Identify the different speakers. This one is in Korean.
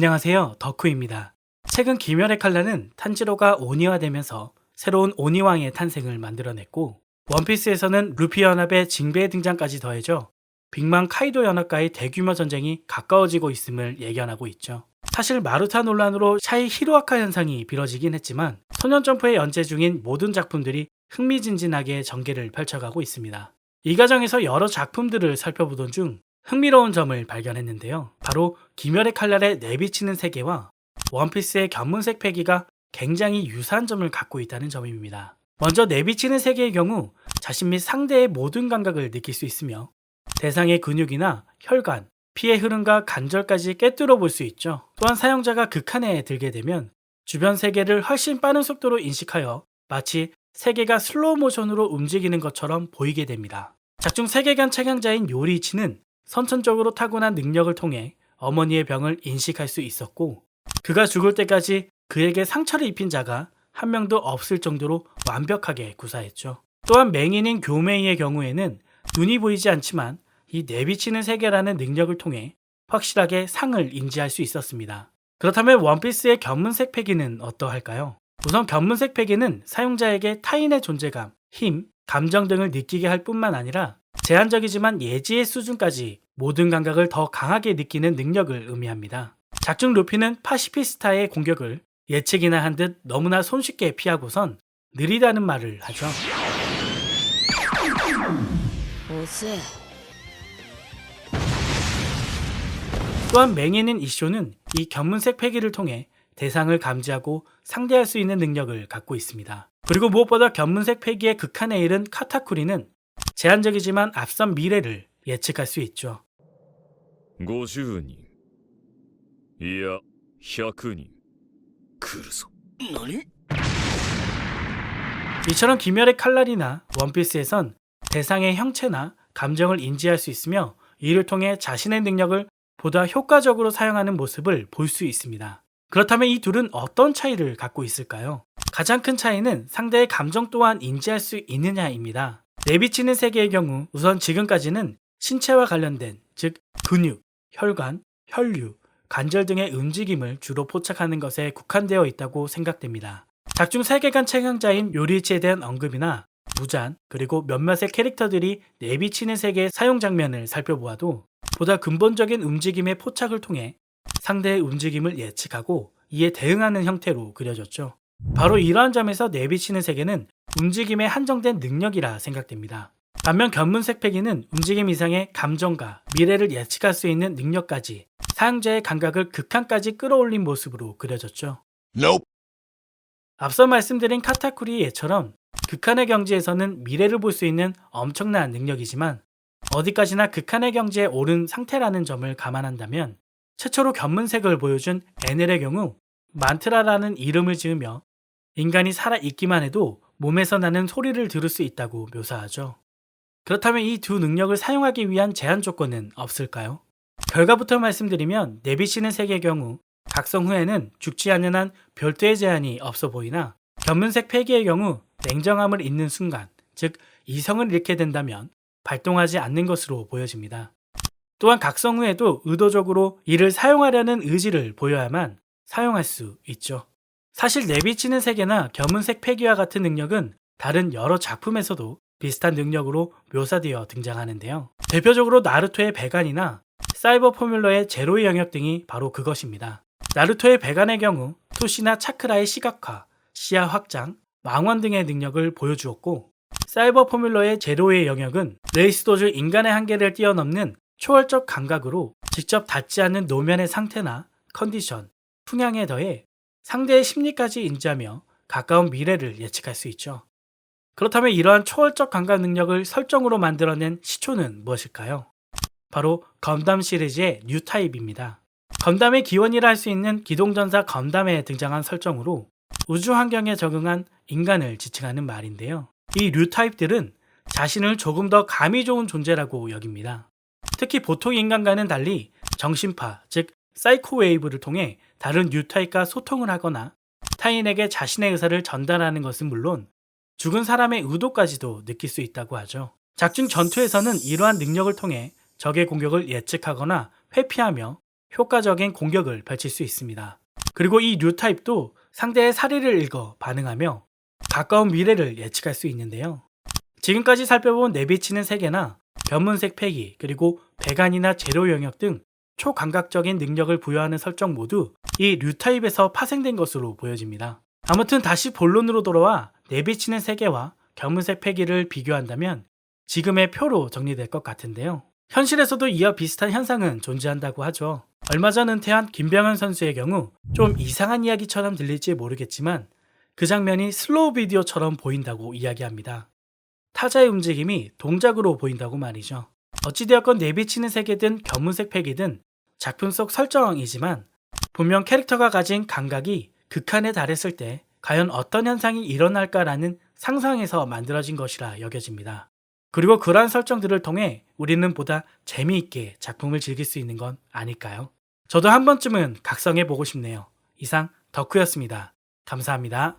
Speaker 1: 안녕하세요, 덕후입니다. 최근 귀멸의 칼날은 탄지로가 오니화되면서 새로운 오니왕의 탄생을 만들어냈고, 원피스에서는 루피 연합의 징베의 등장까지 더해져 빅맘 카이도 연합과의 대규모 전쟁이 가까워지고 있음을 예견하고 있죠. 사실 마루타 논란으로 샤이 히로아카 현상이 빌어지긴 했지만 소년점프에 연재 중인 모든 작품들이 흥미진진하게 전개를 펼쳐가고 있습니다. 이 과정에서 여러 작품들을 살펴보던 중 흥미로운 점을 발견했는데요. 바로 귀멸의 칼날의 내비치는 세계와 원피스의 견문색 패기가 굉장히 유사한 점을 갖고 있다는 점입니다. 먼저 내비치는 세계의 경우 자신 및 상대의 모든 감각을 느낄 수 있으며 대상의 근육이나 혈관, 피의 흐름과 관절까지 꿰뚫어 볼 수 있죠. 또한 사용자가 극한에 들게 되면 주변 세계를 훨씬 빠른 속도로 인식하여 마치 세계가 슬로우 모션으로 움직이는 것처럼 보이게 됩니다. 작중 세계관 최강자인 요리이치는 선천적으로 타고난 능력을 통해 어머니의 병을 인식할 수 있었고, 그가 죽을 때까지 그에게 상처를 입힌 자가 한 명도 없을 정도로 완벽하게 구사했죠. 또한 맹인인 교메이의 경우에는 눈이 보이지 않지만 이 내비치는 세계라는 능력을 통해 확실하게 상을 인지할 수 있었습니다. 그렇다면 원피스의 견문색 패기는 어떠할까요? 우선 견문색 패기는 사용자에게 타인의 존재감, 힘, 감정 등을 느끼게 할 뿐만 아니라 제한적이지만 예지의 수준까지 모든 감각을 더 강하게 느끼는 능력을 의미합니다. 작중 루피는 파시피스타의 공격을 예측이나 한 듯 너무나 손쉽게 피하고선 느리다는 말을 하죠. 또한 맹인인 이쇼는 이 견문색 패기를 통해 대상을 감지하고 상대할 수 있는 능력을 갖고 있습니다. 그리고 무엇보다 견문색 패기의 극한에 이른 카타쿠리는 제한적이지만 앞선 미래를 예측할 수 있죠.
Speaker 2: 50人いや100人来るぞ。何？
Speaker 1: 이처럼 귀멸의 칼날이나 원피스에선 대상의 형체나 감정을 인지할 수 있으며 이를 통해 자신의 능력을 보다 효과적으로 사용하는 모습을 볼 수 있습니다. 그렇다면 이 둘은 어떤 차이를 갖고 있을까요? 가장 큰 차이는 상대의 감정 또한 인지할 수 있느냐입니다. 내비치는 세계의 경우 우선 지금까지는 신체와 관련된, 즉 근육, 혈관, 혈류, 관절 등의 움직임을 주로 포착하는 것에 국한되어 있다고 생각됩니다. 작중 세계관 최강자인 요리이치에 대한 언급이나 무잔, 그리고 몇몇의 캐릭터들이 내비치는 세계의 사용 장면을 살펴보아도 보다 근본적인 움직임의 포착을 통해 상대의 움직임을 예측하고 이에 대응하는 형태로 그려졌죠. 바로 이러한 점에서 내비치는 세계는 움직임에 한정된 능력이라 생각됩니다. 반면 견문색 패기는 움직임 이상의 감정과 미래를 예측할 수 있는 능력까지 사용자의 감각을 극한까지 끌어올린 모습으로 그려졌죠.
Speaker 3: Nope.
Speaker 1: 앞서 말씀드린 카타쿠리의 예처럼 극한의 경지에서는 미래를 볼 수 있는 엄청난 능력이지만 어디까지나 극한의 경지에 오른 상태라는 점을 감안한다면 최초로 견문색을 보여준 에넬의 경우 만트라라는 이름을 지으며 인간이 살아있기만 해도 몸에서 나는 소리를 들을 수 있다고 묘사하죠. 그렇다면 이 두 능력을 사용하기 위한 제한 조건은 없을까요? 결과부터 말씀드리면 내비치는 세계의 경우 각성 후에는 죽지 않는 한 별도의 제한이 없어 보이나 견문색 패기의 경우 냉정함을 잃는 순간, 즉 이성을 잃게 된다면 발동하지 않는 것으로 보여집니다. 또한 각성 후에도 의도적으로 이를 사용하려는 의지를 보여야만 사용할 수 있죠. 사실 내비치는 세계나 견문색 패기와 같은 능력은 다른 여러 작품에서도 비슷한 능력으로 묘사되어 등장하는데요. 대표적으로 나루토의 배간이나 사이버 포뮬러의 제로의 영역 등이 바로 그것입니다. 나루토의 배간의 경우 토시나 차크라의 시각화, 시야 확장, 망원 등의 능력을 보여주었고, 사이버 포뮬러의 제로의 영역은 레이스 도중 인간의 한계를 뛰어넘는 초월적 감각으로 직접 닿지 않는 노면의 상태나 컨디션, 풍향에 더해 상대의 심리까지 인지하며 가까운 미래를 예측할 수 있죠. 그렇다면 이러한 초월적 감각 능력을 설정으로 만들어낸 시초는 무엇일까요? 바로 건담 시리즈의 뉴타입입니다. 건담의 기원이라 할 수 있는 기동전사 건담에 등장한 설정으로 우주 환경에 적응한 인간을 지칭하는 말인데요. 이 뉴타입들은 자신을 조금 더 감이 좋은 존재라고 여깁니다. 특히 보통 인간과는 달리 정신파, 즉 사이코 웨이브를 통해 다른 뉴타입과 소통을 하거나 타인에게 자신의 의사를 전달하는 것은 물론 죽은 사람의 의도까지도 느낄 수 있다고 하죠. 작중 전투에서는 이러한 능력을 통해 적의 공격을 예측하거나 회피하며 효과적인 공격을 펼칠 수 있습니다. 그리고 이 뉴타입도 상대의 사리를 읽어 반응하며 가까운 미래를 예측할 수 있는데요. 지금까지 살펴본 내비치는 세계나 견문색 패기, 그리고 배간이나 제로 영역 등 초감각적인 능력을 부여하는 설정 모두 이 류타입에서 파생된 것으로 보여집니다. 아무튼 다시 본론으로 돌아와 내비치는 세계와 견문색 패기를 비교한다면 지금의 표로 정리될 것 같은데요. 현실에서도 이와 비슷한 현상은 존재한다고 하죠. 얼마 전 은퇴한 김병현 선수의 경우 좀 이상한 이야기처럼 들릴지 모르겠지만 그 장면이 슬로우 비디오처럼 보인다고 이야기합니다. 타자의 움직임이 동작으로 보인다고 말이죠. 어찌되었건 내비치는 세계든 견문색 패기든 작품 속 설정이지만 분명 캐릭터가 가진 감각이 극한에 달했을 때 과연 어떤 현상이 일어날까라는 상상에서 만들어진 것이라 여겨집니다. 그리고 그러한 설정들을 통해 우리는 보다 재미있게 작품을 즐길 수 있는 건 아닐까요? 저도 한 번쯤은 각성해 보고 싶네요. 이상 덕후였습니다. 감사합니다.